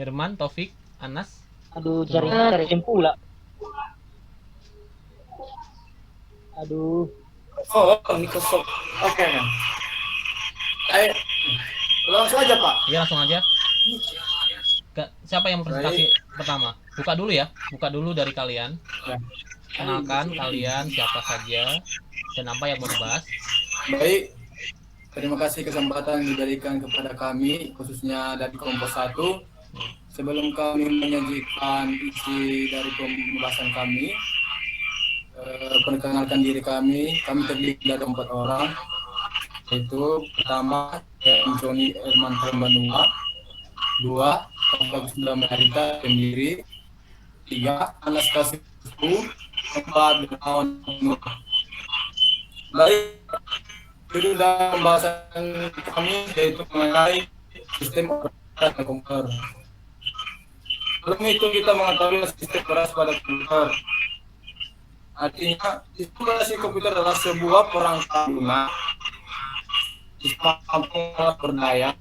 Herman, Taufik, Anas. Aduh, cari pula. Aduh. Oh, Microsoft. Oke. Ayo, langsung aja Pak. Iya, langsung aja. Siapa yang presentasi Baik. pertama? Buka dulu ya. Buka dulu dari kalian. Ya. Kenalkan kalian siapa saja dan apa yang mau dibahas. Baik. Terima kasih kesempatan yang diberikan kepada kami, khususnya dari kelompok 1. Sebelum kami menyajikan isi dari pembahasan kami, perkenalkan diri kami terdiri dari 4 orang, yaitu pertama, Johnny Herman Banua, 2, Bagus Marita sendiri, 3, Anastasia, 4, Gunawan. Baik, judul dalam pembahasan kami yaitu mengenai sistem operasi komputer. Sebelum itu kita mengetahui sistem operasi pada komputer. Artinya, sistem operasi komputer adalah sebuah perangkat lunak mampu berdaya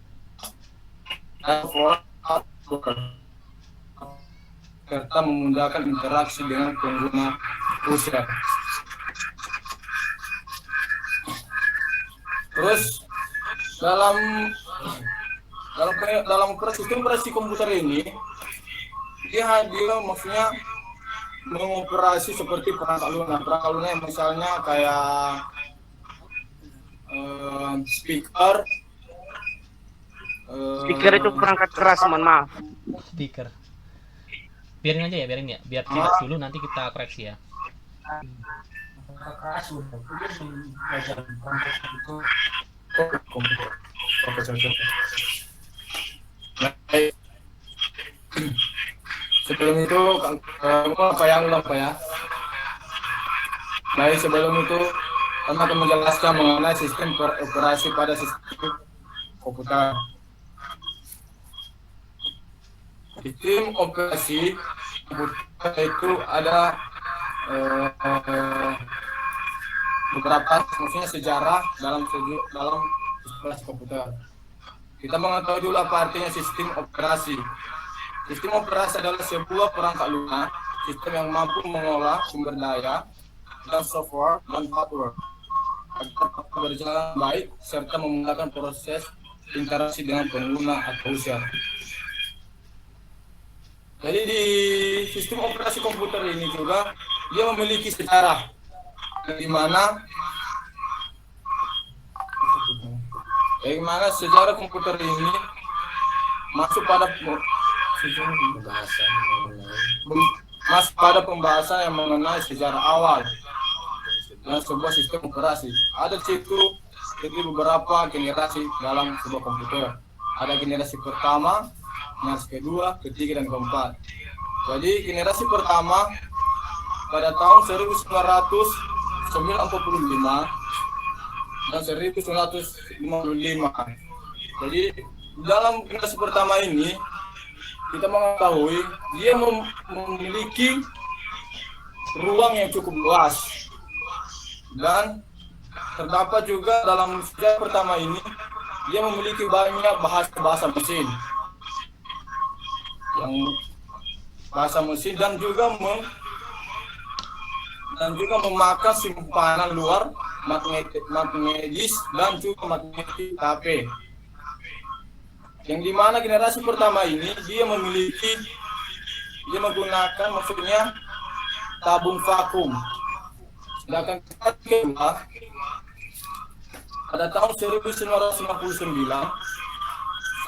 dan serta memudahkan interaksi dengan pengguna user. Terus dalam sistem operasi komputer ini dia maksudnya mengoperasi seperti perangkat lunak. Perangkat lunak misalnya kayak speaker. Speaker itu perangkat keras, mohon maaf. Speaker. Biarin aja ya, biarin ya. Biar jelas dulu, nanti kita koreksi ya. Sebelum itu kayak apa ya? Baik, sebelum itu kami akan menjelaskan mengenai sistem operasi pada sistem komputer. Sistem operasi komputer itu ada beberapa maksudnya sejarah dalam operasi komputer. Kita mengetahui dulu apa artinya sistem operasi. Sistem operasi adalah sebuah perangkat lunak, sistem yang mampu mengolah sumber daya dan software dan hardware agar berjalan baik serta memudahkan proses interaksi dengan pengguna atau user. Jadi di sistem operasi komputer ini juga dia memiliki sejarah, di mana sejarah komputer ini masuk pada pembahasan yang mengenai sejarah awal dan sebuah sistem operasi. Ada beberapa generasi dalam sebuah komputer. Ada generasi pertama, generasi kedua, ketiga, dan keempat. Jadi generasi pertama pada tahun 1995 dan 1955. Jadi dalam generasi pertama ini kita mengetahui dia memiliki ruang yang cukup luas dan terdapat juga dalam sejarah pertama ini dia memiliki banyak bahasa mesin dan juga memakan simpanan luar magnetis dan juga magnetik HP. Yang dimana generasi pertama ini dia menggunakan maksudnya tabung vakum. Sedangkan kedua pada tahun 1959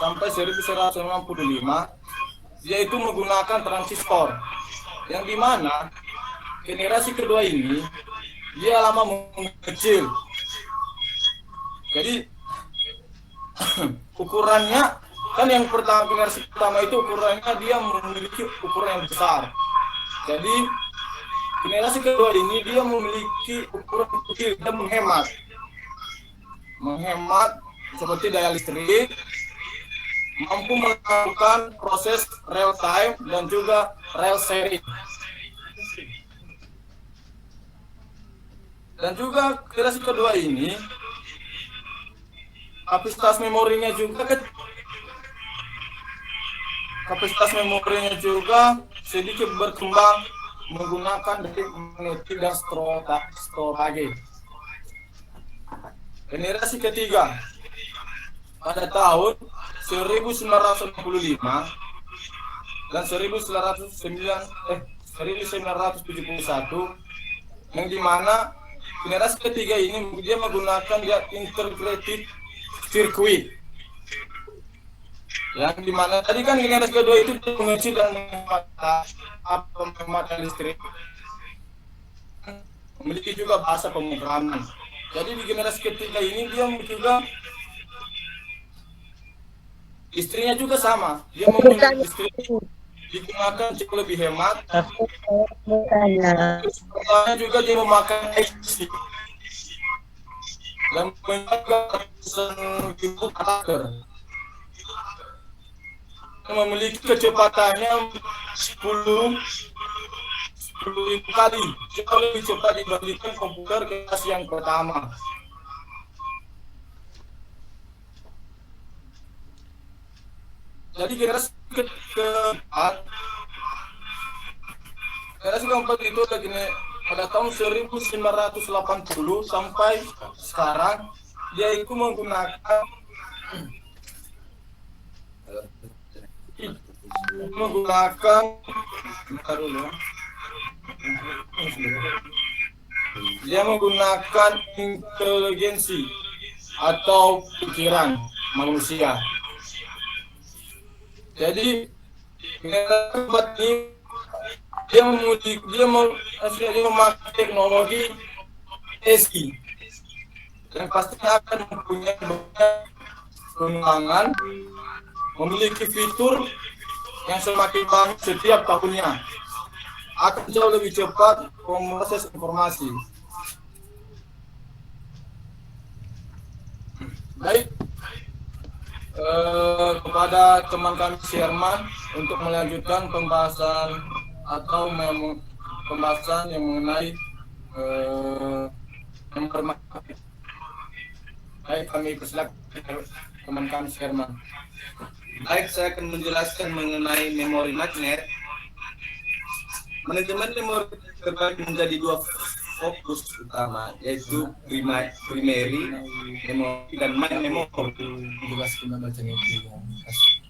sampai 1995 yaitu menggunakan transistor. Yang dimana generasi kedua ini dia lama mengecil. Jadi ukurannya kan yang generasi pertama itu ukurannya dia memiliki ukuran yang besar. Jadi generasi kedua ini dia memiliki ukuran kecil dan menghemat seperti daya listrik, mampu melakukan proses real time dan juga real sharing. Dan juga generasi kedua ini kapasitas memorinya juga kapasitas memorinya juga sedikit berkembang menggunakan dari magnetik dan storage. Generasi ketiga pada tahun 1965 dan 1971 yang dimana generasi ketiga ini dia menggunakan integrated circuit yang dimana tadi kan generasi kedua itu mengecil dan menghemat listrik, memiliki juga bahasa pemrograman. Jadi di generasi ketiga ini dia juga istrinya juga sama, dia memiliki istri digunakan jauh lebih hemat. Pertama juga dia memakai IC dan memiliki kecepatannya 10 kali jauh lebih cepat dibandingkan komputer kelas yang pertama. Jadi generasi keempat itu lagi pada tahun 1980 sampai sekarang dia itu menggunakan inteligensi atau pikiran manusia. Jadi tempat ini dia memakai teknologi SI dan pastinya akan mempunyai banyak pengembangan, memiliki fitur yang semakin banyak setiap tahunnya, akan jauh lebih cepat memproses informasi. Baik, kepada teman kami Sherman untuk melanjutkan pembahasan atau pembahasan yang mengenai memori. Baik, kami persilakan teman kami Sherman. Baik, saya akan menjelaskan mengenai memori magnet. Manajemen memori terbagi menjadi dua fokus utama, yaitu primary memory dan main memory.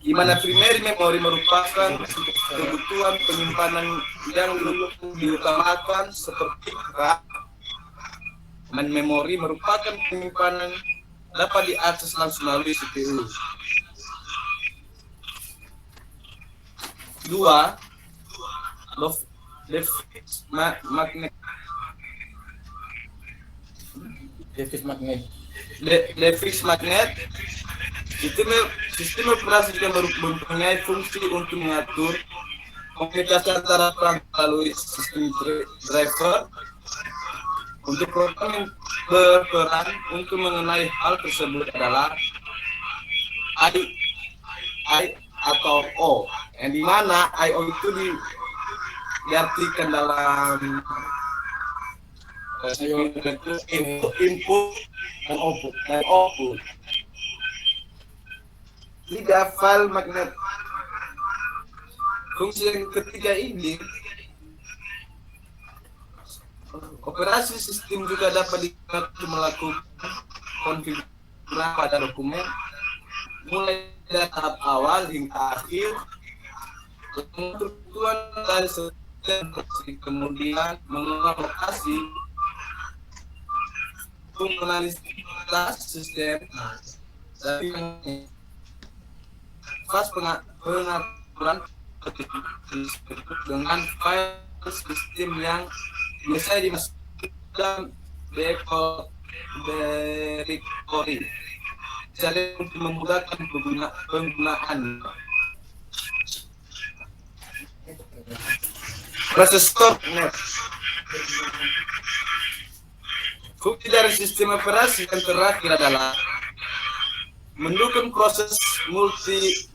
Di mana primary memory merupakan kebutuhan penyimpanan yang diutamakan seperti RAM. Main memory merupakan penyimpanan dapat diakses langsung melalui CPU. Dua, Device magnet sistem operasi yang mempunyai fungsi untuk mengatur komunikasi antara perangkat melalui sistem driver. Untuk program yang berperan untuk mengenai hal tersebut adalah I atau O, yang dimana I/O itu diartikan dalam input dan output. Tiga file magnet. Fungsi yang ketiga ini, operasi sistem juga dapat digunakan melakukan konfigurasi pada dokumen mulai dari tahap awal hingga akhir, kemudian dari kemudian mengenal lokasi, menganalisis sistem, dari fase pengaturan dengan file sistem yang biasanya dimasukkan dalam directory. Jadi untuk memudahkan penggunaan. Prosesor net. Fungsi dari sistem operasi yang terakhir adalah mendukung proses multi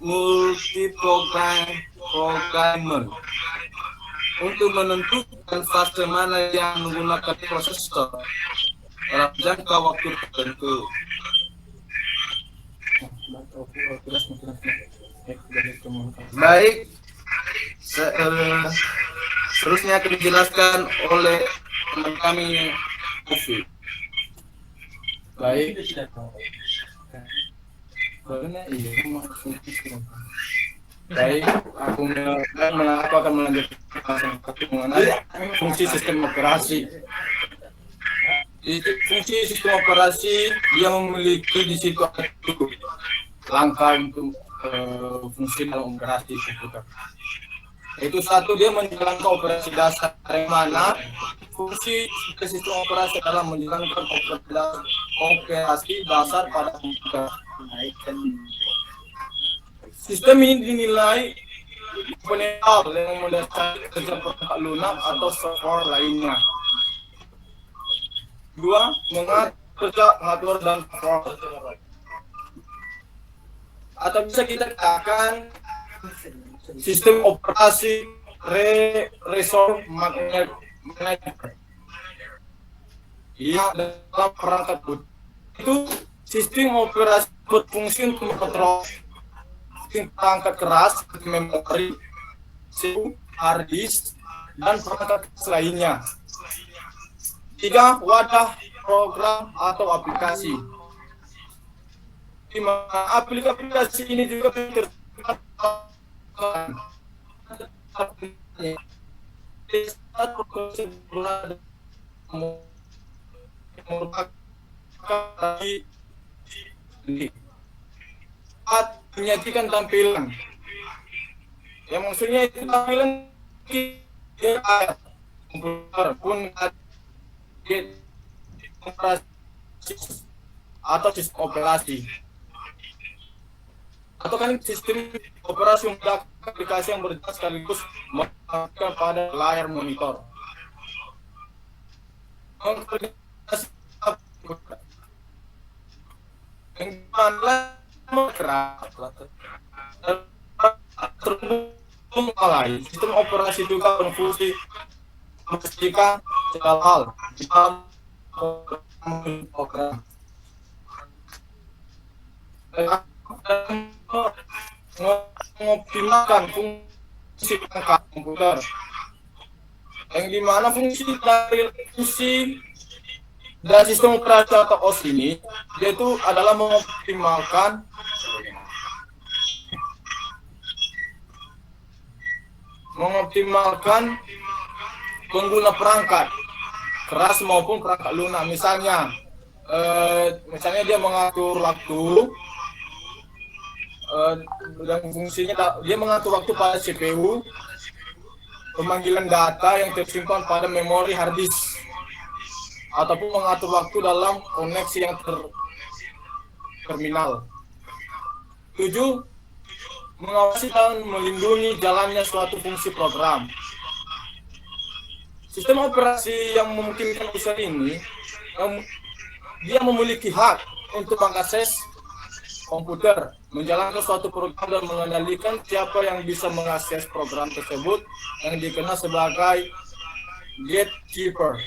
programmer untuk menentukan fase mana yang menggunakan prosesor dalam jangka waktu tertentu. Baik, seterusnya akan dijelaskan oleh teman kami Ufi. Baik. Baik, aku akan melanjutkan mengenai fungsi sistem operasi. Fungsi sistem operasi dia memiliki di situ langkah untuk fungsi dalam operasi komputer. Itu satu, dia menjalankan operasi dasar yang mana fungsi sistem operasi adalah menjalankan operasi dasar pada komputer. Sistem ini dinilai fundamental yang mendasari kerja perangkat lunak atau server lainnya. Dua, mengatur kerja hardware dan software. Atau bisa kita katakan sistem operasi resource manager. Ia dalam perangkat itu sistem operasi berfungsi untuk mengontrol perangkat keras, memori, CPU, hard disk, dan perangkat keras lainnya. Tiga, wadah program atau aplikasi. Di mana aplikasi ini juga menyajikan tampilan. Yang maksudnya itu tampilan komputer pun atau sistem operasi. Atau kan sistem operasi untuk aplikasi yang berjalan sekaligus menghadapkan pada layar monitor. Sistem operasi juga berfungsi memastikan segala hal di dalam program. Mengoptimalkan fungsi perangkat komputer, yang dimana fungsi dari sistem operasi atau OS ini yaitu adalah mengoptimalkan pengguna perangkat keras maupun perangkat lunak. Misalnya dia mengatur waktu, dan fungsinya dia mengatur waktu pada CPU, pemanggilan data yang tersimpan pada memori hard disk, ataupun mengatur waktu dalam koneksi yang terminal. 7. Mengawasi dan melindungi jalannya suatu fungsi program. Sistem operasi yang memungkinkan user ini, dia memiliki hak untuk mengakses komputer, menjalankan suatu program dan mengendalikan siapa yang bisa mengakses program tersebut, yang dikenal sebagai gatekeeper.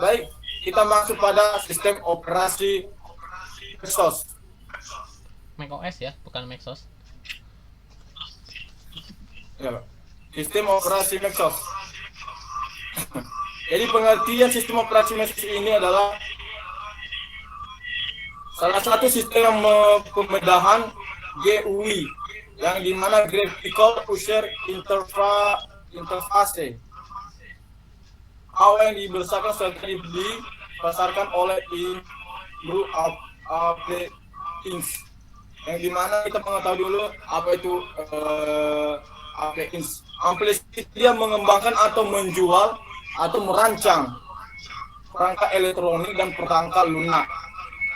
Baik, kita masuk pada sistem operasi MacOS. macOS ya, bukan MacOS. Ya, sistem operasi MacOS. Jadi pengertian sistem operasi MacOS ini adalah salah satu sistem pemedahan GUI, yang dimana Graphical User Interface, yang dibesarkan serta dipasarkan oleh Group Inc. Yang dimana kita mengetahui dulu apa itu Inc. Dia mengembangkan atau menjual atau merancang perangkat elektronik dan perangkat lunak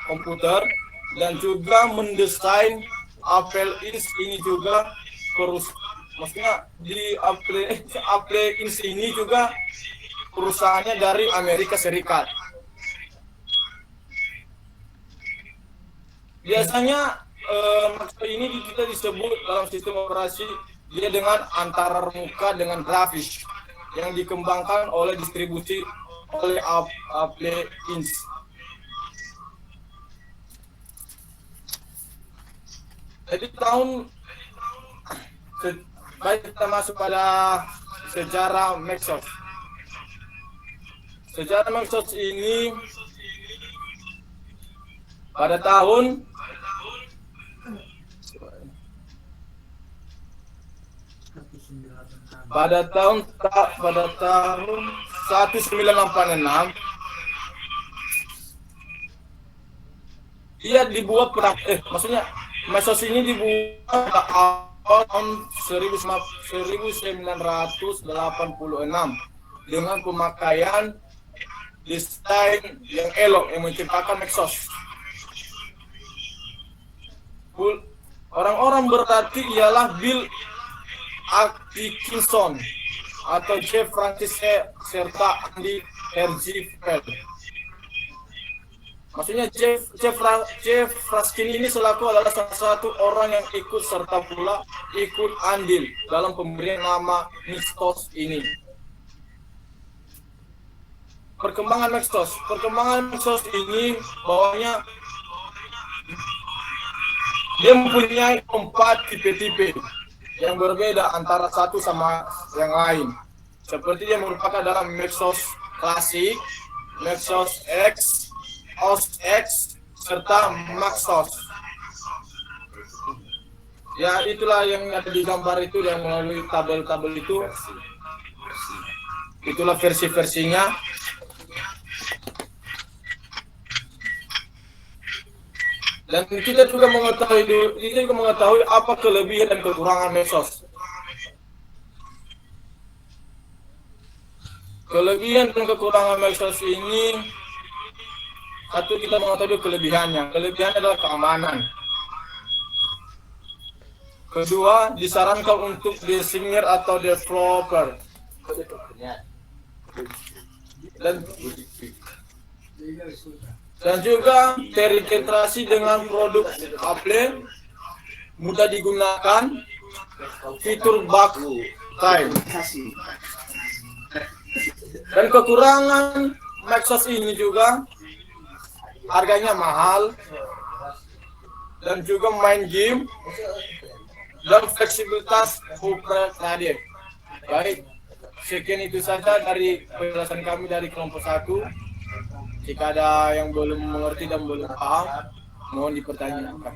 komputer, dan juga mendesain Apple Inc. ini juga maksudnya di Apple Inc. ini juga perusahaannya dari Amerika Serikat. Biasanya ini kita disebut dalam sistem operasi dia dengan antara muka dengan grafis yang dikembangkan oleh distribusi oleh Apple Inc. Jadi baik kita masuk pada sejarah Maxos. Sejarah Maxos ini pada tahun 1986 dia dibuat maksudnya Maxos ini dibuat pada awal tahun 1986 dengan pemakaian desain yang elok yang menciptakan Maxos. Orang-orang berarti ialah Bill Atkinson atau Jeff Francis serta Andy Hergifeld. Maksudnya Jeff Raskin ini selaku adalah salah satu orang yang ikut serta pula ikut andil dalam pemberian nama Maxos ini. Perkembangan Maxos ini bawahnya dia mempunyai 4 tipe-tipe yang berbeda antara satu sama yang lain. Seperti dia merupakan dalam Maxos klasik, Maxos X, OS X, serta Maxos. Ya itulah yang ada di gambar itu yang melalui tabel-tabel itu. Itulah versi-versinya. Dan kita juga mengetahui apa kelebihan dan kekurangan Maxos. Kelebihan dan kekurangan Maxos ini, satu kita mengetahui kelebihannya. Kelebihannya adalah keamanan. Kedua, disarankan untuk designer atau developer. Dan juga terintegrasi dengan produk Apple, mudah digunakan, fitur bug time. Dan kekurangan Maxos ini juga harganya mahal dan juga main game dan fleksibilitas upgrade. Baik, sekian itu saja dari penjelasan kami dari kelompok 1. Jika ada yang belum mengerti dan belum paham, mohon dipertanyakan.